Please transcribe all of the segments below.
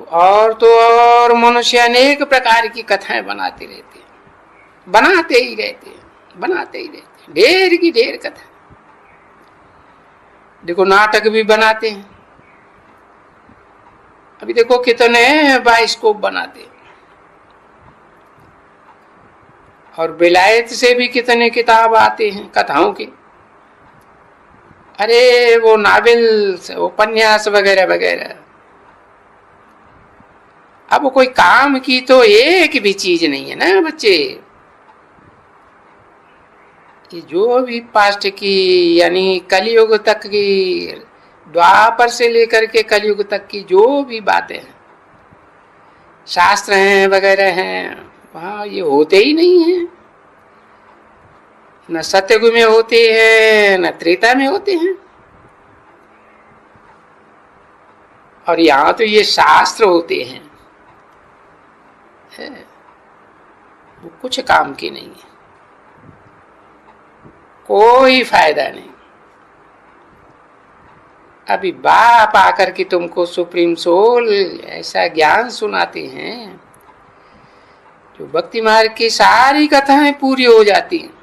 तो और मनुष्य अनेक प्रकार की कथाएं बनाते रहते हैं, बनाते ही रहते हैं, बनाते ही रहते हैं, ढेर की ढेर कथा। देखो नाटक भी बनाते हैं, अभी देखो कितने बाइस्कोप बनाते हैं, और विलायत से भी कितने किताब आते हैं कथाओं के। अरे वो नावल, उपन्यास वगैरह वगैरह। अब कोई काम की तो एक भी चीज नहीं है ना बच्चे। कि जो भी पास्ट की, यानी कलयुग तक की, द्वापर से लेकर के कलयुग तक की जो भी बातें हैं, शास्त्र हैं वगैरह हैं, वहां ये होते ही नहीं है। न सत्ययुग में होते हैं, न त्रेता में होते हैं। और यहाँ तो ये शास्त्र होते हैं, है? वो कुछ काम की नहीं है, कोई फायदा नहीं। अभी बाप आकर के तुमको सुप्रीम सोल ऐसा ज्ञान सुनाते हैं, जो भक्ति मार्ग की सारी कथाएं पूरी हो जाती हैं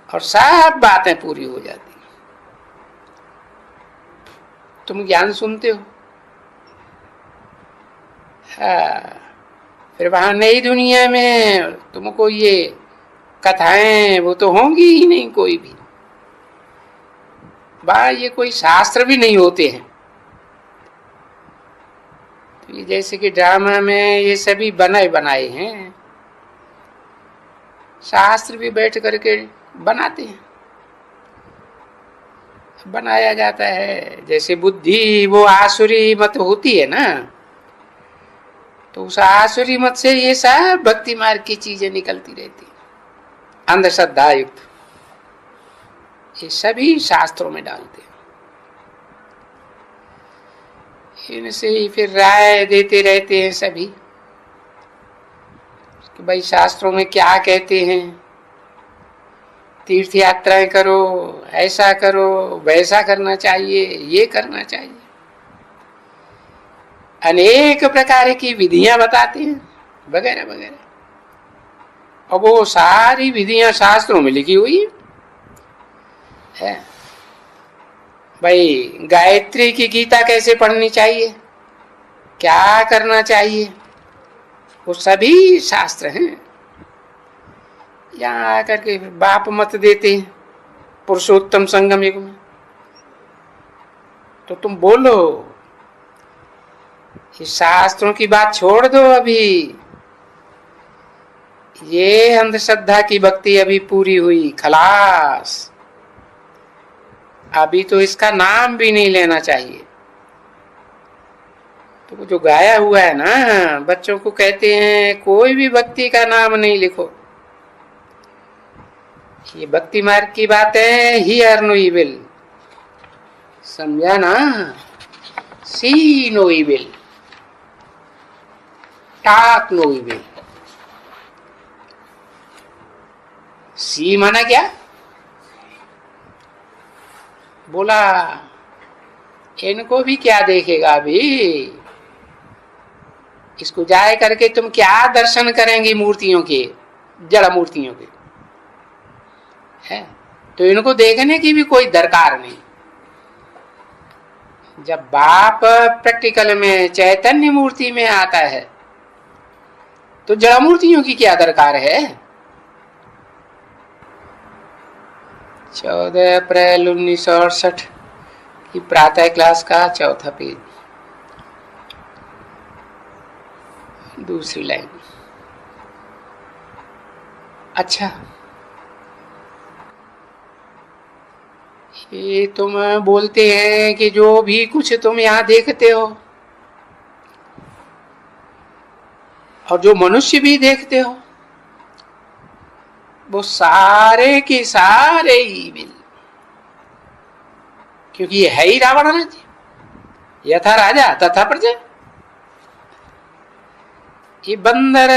और सब बातें पूरी हो जाती हैं। तुम ज्ञान सुनते हो, हाँ, फिर वहां नई दुनिया में तुमको ये कथाएं वो तो होंगी ही नहीं कोई भी। ये कोई शास्त्र भी नहीं होते हैं। तो ये जैसे कि ड्रामा में ये सभी बनाए बनाए हैं, शास्त्र भी बैठ करके बनाते हैं, बनाया जाता है। जैसे बुद्धि वो आसुरी मत होती है ना, तो उस आसुरी मत से ये सब भक्ति मार्ग की चीजें निकलती रहती, अंधश्रद्धा युक्त, ये सभी शास्त्रों में डालते हैं। इनसे ही फिर राय देते रहते हैं सभी कि भाई शास्त्रों में क्या कहते हैं, तीर्थ यात्राएं करो, ऐसा करो, वैसा करना चाहिए, ये करना चाहिए। अनेक प्रकार की विधियां बताते हैं वगैरह वगैरह। और वो सारी विधियां शास्त्रों में लिखी हुई है। भाई गायत्री की गीता कैसे पढ़नी चाहिए, क्या करना चाहिए, वो सभी शास्त्र हैं। यहाँ आकर के बाप मत देते हैं पुरुषोत्तम संगम युग में, तो तुम बोलो ये शास्त्रों की बात छोड़ दो। अभी ये अंधश्रद्धा की भक्ति अभी पूरी हुई, खलास। अभी तो इसका नाम भी नहीं लेना चाहिए। तो जो गाया हुआ है ना, बच्चों को कहते हैं कोई भी भक्ति का नाम नहीं लिखो, ये भक्ति मार्ग की बात है। हियर नो इविल, समझा ना, see no evil, talk no evil. See माना क्या, बोला इनको भी क्या देखेगा अभी, इसको जाए करके तुम क्या दर्शन करेंगे मूर्तियों के, जड़ मूर्तियों के, है? तो इनको देखने की भी कोई दरकार नहीं। जब बाप प्रैक्टिकल में चैतन्य मूर्ति में आता है तो जड़ मूर्तियों की क्या दरकार है। 14 अप्रैल 1968 की प्रातः क्लास का चौथा पेज, दूसरी लाइन। अच्छा, ये तुम बोलते हैं कि जो भी कुछ तुम यहाँ देखते हो और जो मनुष्य भी देखते हो, वो सारे के सारे ईविल, क्योंकि ये है ही रावण राज्य, यथा राजा तथा प्रजा। ये बंदर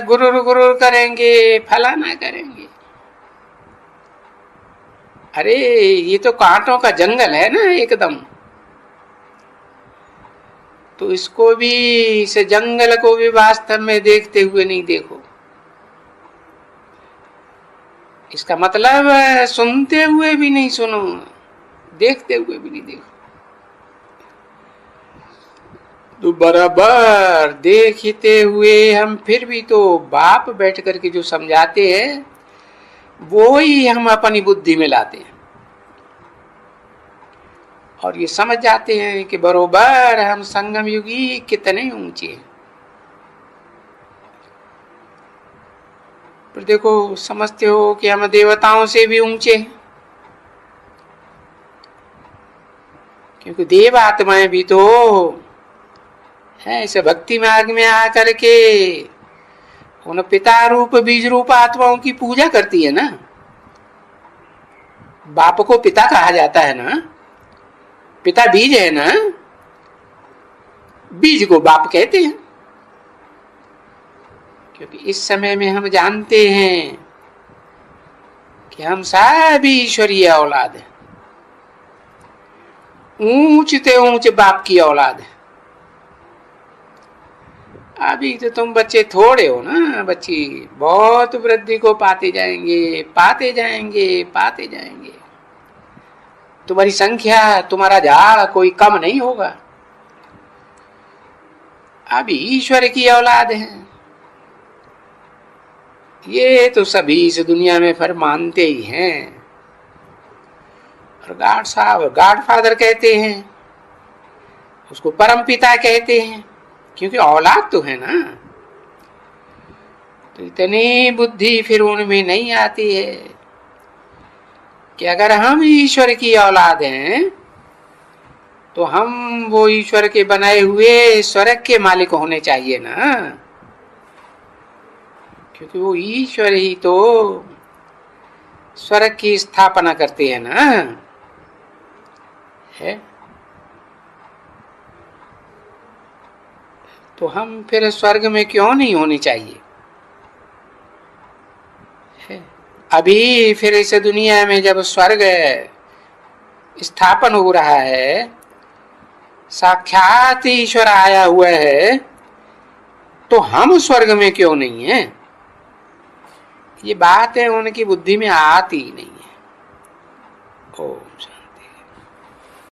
गुरुर गुरुर करेंगे, फलाना करेंगे। अरे ये तो कांटों का जंगल है ना एकदम। तो इसको भी, इस जंगल को भी वास्तव में देखते हुए नहीं देखो। इसका मतलब सुनते हुए भी नहीं सुनो, देखते हुए भी नहीं देखो। तो बराबर देखते हुए हम फिर भी तो बाप बैठ करके जो समझाते हैं वो ही हम अपनी बुद्धि में लाते हैं और ये समझ जाते हैं कि बरोबर हम संगम युगी कितने ऊंचे हैं। पर देखो समझते हो कि हम देवताओं से भी ऊंचे हैं, क्योंकि देव आत्माएं भी तो है इस भक्ति मार्ग में आकर के उन पिता रूप बीज रूप आत्माओं की पूजा करती है ना। बाप को पिता कहा जाता है ना, पिता बीज है ना, बीज को बाप कहते हैं। क्योंकि इस समय में हम जानते हैं कि हम सभी ईश्वरीय औलाद हैं, ऊंचते ऊंच बाप की औलाद है। अभी तो तुम बच्चे थोड़े हो ना, बच्ची बहुत वृद्धि को पाते जाएंगे, पाते जाएंगे, पाते जाएंगे। तुम्हारी संख्या, तुम्हारा झाड़ कोई कम नहीं होगा। अभी ईश्वर की औलाद है। ये तो सभी इस दुनिया में फिर मानते ही हैं और गॉड साहब, गॉड फादर कहते हैं, उसको परम पिता कहते हैं, क्योंकि औलाद तो है ना। तो इतनी बुद्धि फिर उनमें नहीं आती है कि अगर हम ईश्वर की औलाद हैं तो हम वो ईश्वर के बनाए हुए स्वर्ग के मालिक होने चाहिए ना, क्योंकि वो ईश्वर ही तो स्वर्ग की स्थापना करते हैं ना। है तो हम फिर स्वर्ग में क्यों नहीं होनी चाहिए। है अभी फिर इस दुनिया में जब स्वर्ग स्थापन हो रहा है, साक्षात ईश्वर आया हुआ है, तो हम स्वर्ग में क्यों नहीं है। ये बात है उनकी बुद्धि में आती ही नहीं है। ओम